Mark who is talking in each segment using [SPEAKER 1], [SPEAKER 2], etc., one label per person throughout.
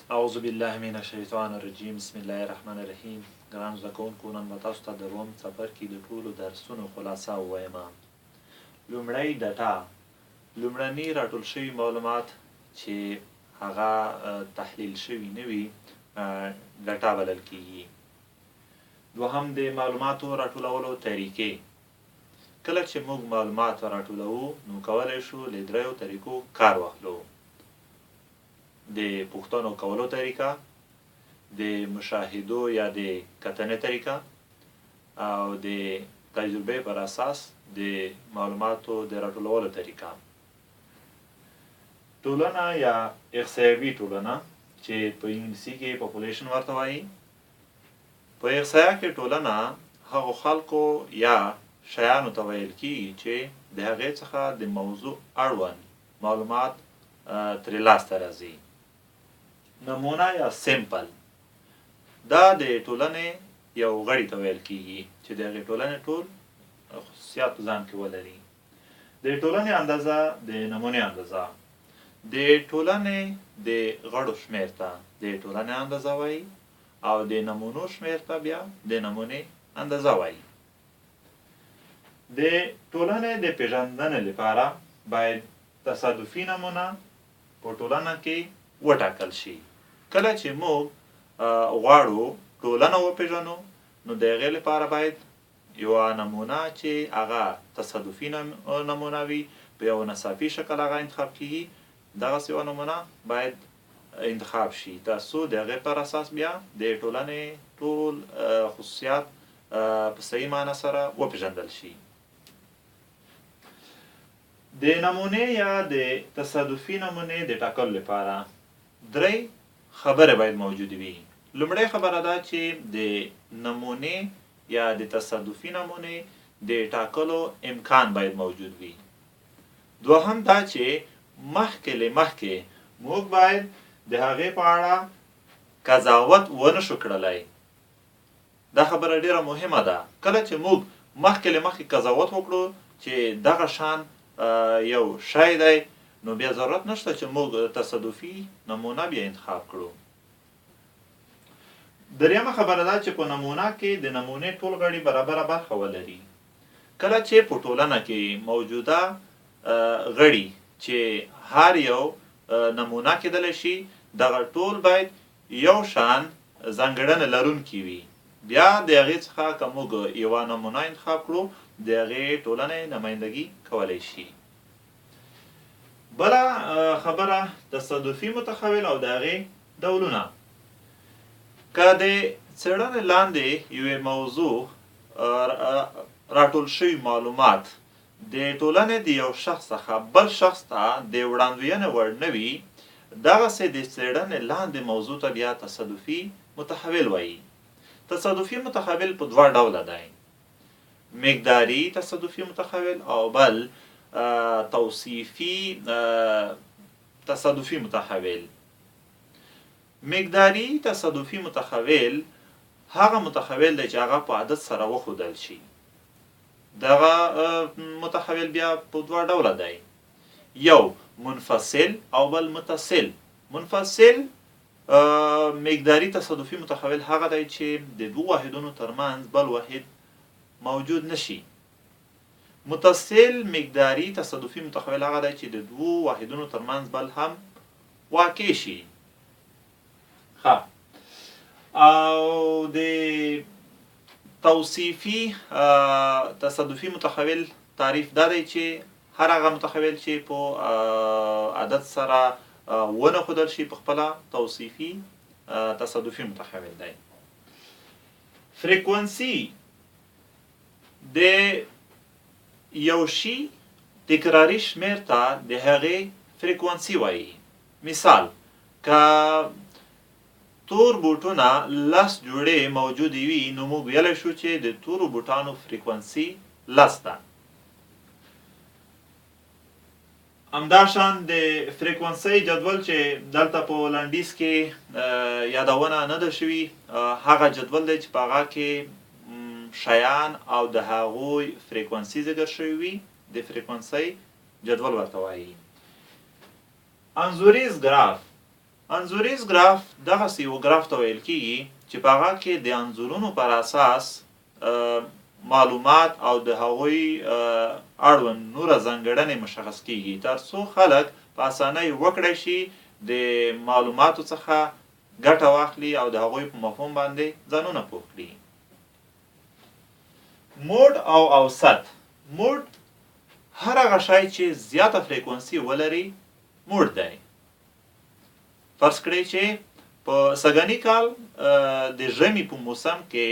[SPEAKER 1] اعوذ بالله من الشیطان الرجیم بسم الله الرحمن الرحیم. ګرانو زده کوونکو، نن به تاسو ته د دویم څپرکي د ټولو درسونو خلاصه ووایم. لومړی ډاټا، لومړني راټول شوي معلومات چې هغه تحلیل شوي نه وي ډاټا بلل کیږي. دوهم د معلوماتو راټولولو طریقې. کله چې موږ معلومات راټولوو نو کولی شو له دریو طریقو کار واخلو: د پوښتنو کولو طریقه، د مشاهدو یا د کتنې طریقه، او د تجربې پر اساس د معلوماتو د راټولولو طریقه. ټولنه یا احصایوي ټولنه چې په انګلیسي کې پاپولیشن ورته وایي. په احصایه کې ټولنه هغو خلکو یا شیانو ته ویل کیږي چې د هغې څخه د موضوع اړوند معلومات ترې لاسته راځي. نمونه یا سیمپل، دا د ټولنې یو غړي ته ویل کیږي چې د هغې ټولنې ټول خصوصیات په ځان کې ولري. د ټولنې اندازه د نمونې اندازه. د ټولنې د غړو شمېر ته د ټولنې اندازه وایي او د نمونو شمېر ته بیا د نمونې اندازه وایي. د ټولنې د پیژندنې لپاره باید تصادفي نمونه په ټولنه کې وټاکل شي. کله چې موږ غواړو ټولنه وپیژنو نو د هغې لپاره باید یوه نمونه چې هغه تصادفي نمونه وي، په یو ناڅاپي شکل هغه انتخاب کیږي، دغسې یوه نمونه باید انتخاب شي تر څو د هغې پر اساس بیا د ټولنې ټول خصوصیات په صحیح معنی سره وپیژندل شي. د نمونې یا د تصادفي نمونې د ټاکلو لپاره درې خبرې باید موجودې وي. لومړی خبره دا چې د نمونې یا د تصادفي نمونې د ټاکلو امکان باید موجود وي. دوهم دا چې مخکې له مخکې موږ باید د هغې په اړه قضاوت ونه شو کړلی. دا خبره ډیره مهمه ده. کله چې موږ مخکې له مخکې قضاوت وکړو چې دغه شان یو شی دی نو بیا ضرورت نشته چې موږ تصادفي نمونه بیا انتخاب کړو. دریمه خبره ده چې په نمونه کې د نمونې ټول غړي برابره برخه ولري. کله چې په ټولنه کې موجوده غړي چې هر یو نمونه کېدلی شي، دغه ټول باید یو شان ځانګړنې لرونکي وي. بیا د هغې څخه که موږ یوه نمونه انتخاب کړو د هغې ټولنې نمایندګي کولی شي. بله خبره تصادفي متحول او د هغې ډولونه. که د څېړنې لاندې یوې موضوع راټول شوي معلومات د ټولنې د یو شخص څخه بل شخص ته د وړاندوینې وړ نه وي، دغسې د څېړنې لاندې موضوع ته بیا تصادفي متحول وایي. تصادفي متحول په دوه ډوله دی: مقداري تصادفي متحول او بل توصیفي تصادفي متحول. مقداري تصادفي متحول هغه متحول دی چې هغه په عدد سره وښودل شي. دغه متحول بیا په دوه ډوله دی: یو منفصل او بل متصل. منفصل مقداري تصادفي متحول هغه دی چې د دوه واحدونو ترمنځ بل واحد موجود نشي. متصل مقداري تصادفي متحول هغه دی چې د دوه واحدونو ترمنځ بل هم واقع شي. او د توصیفي تصادفي متحول تعریف دا دی چې هر هغه متحول چې په عدد سره ونه ښودل شي په خپله توصیفي تصادفي متحول دی. فریکونسي د یو شي تکراري شمېر ته د هغې فریکونسي وایي. مثال، که تور بوټونه 10 جوړې موجودې وي نو موږ ویلی شو چې د تورو بوټانو فریکونسي 10 ده. همداشان د فریکونسۍ جدول چې دلته په لنډیز کې یادونه نه ده شوي، هغه جدول دی چې په هغه کې شیان او د هغوی فریکونسي ذکر شوي وي. د فریکونسۍ جدول ورته وایي. انځوریز ګراف انځوریز ګراف دغسې یو ګراف ته ویل کېږي چې په هغه کې د انځورونو پر اساس معلومات او د هغوی اړوند نوره ځانګړنې مشخص کېږي تر څو خلک په اسانۍ وکړی شي د معلوماتو څخه ګټه واخلي او د هغوی په مفهوم باندې ځانونه پوه کړي. موډ او اوسط. موډ هر هغه شی چې زیاته فریکونسي ولري موډ دی. فرض کړئ چې په سږني کال د ژمي په موسم کې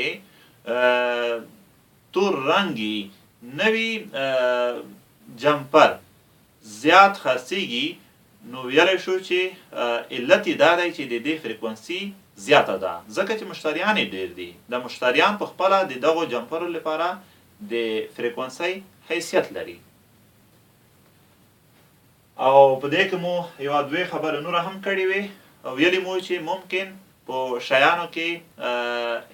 [SPEAKER 1] تور رنګي نوي جمپر زیات خرڅېږي نو ویلی شو چې علت یې دا دی چې د دې فریکونسي زیاته ده ځکه چې مشتریان یې ډېر دي. د مشتریان په خپله د دغو جمپرو لپاره د فریکونسۍ حیثیت لري. او په دې کې مو یوه دوې خبرې نوره هم کړې وې او ویلي مو چې ممکن په شیانو کې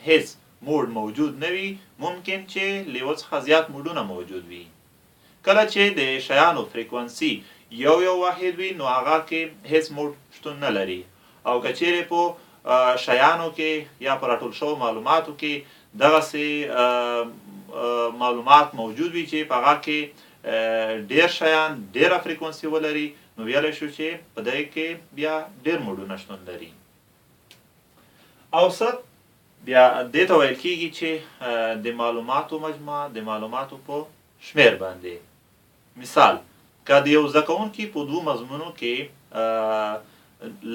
[SPEAKER 1] هیڅ موډ موجود نه وي، ممکن چې له یو څخه زیات موډونه موجود وي. کله چې د شیانو فریکونسي یو واحد وي نو هغه کې هیڅ موډ شتون نه لري او که چیرې په شیانو کې یا په راټول شوو معلوماتو کې دغسې معلومات موجود وي چې په هغه کې ډیر شیان ډیره فریکونسي ولري نو ویلی شو چې په دې کې بیا ډیر موډونه شتون لري. اوسط بیا دې ته ویل کېږي چې د معلوماتو مجموعه د معلوماتو په شمیر باندې. مثال که د یو زده کوونکي په دوو مضمونو کې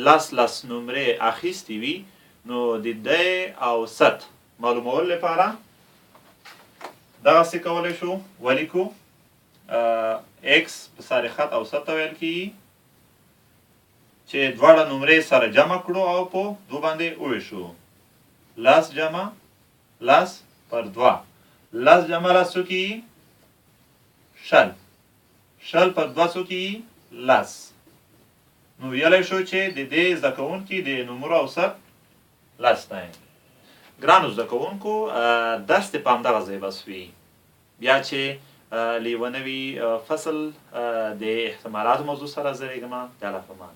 [SPEAKER 1] لس نمرې اخیستې وي نو د دې اوسط معلومولو لپاره دغسې کولی شو ولیکو ایکس په سر خط اوسط ته ویل کېږي چې دواړه نمرې سره جمع کړو او په دو باندې وویشو. 10 جمع 10 پر 2 10 جمع 10 څو کېږي 60 60 پر 2 څو کېږي 10. نو ویلی شو چې د دې زده کوونکي د نمرو اوسط 10 دی. ګرانو زده کوونکو درس دې په همدغه ځای بس وي. بیا چې له یوه نوي فصل د احتمالاتو موضوع سره زه ریږم. د الله په امان.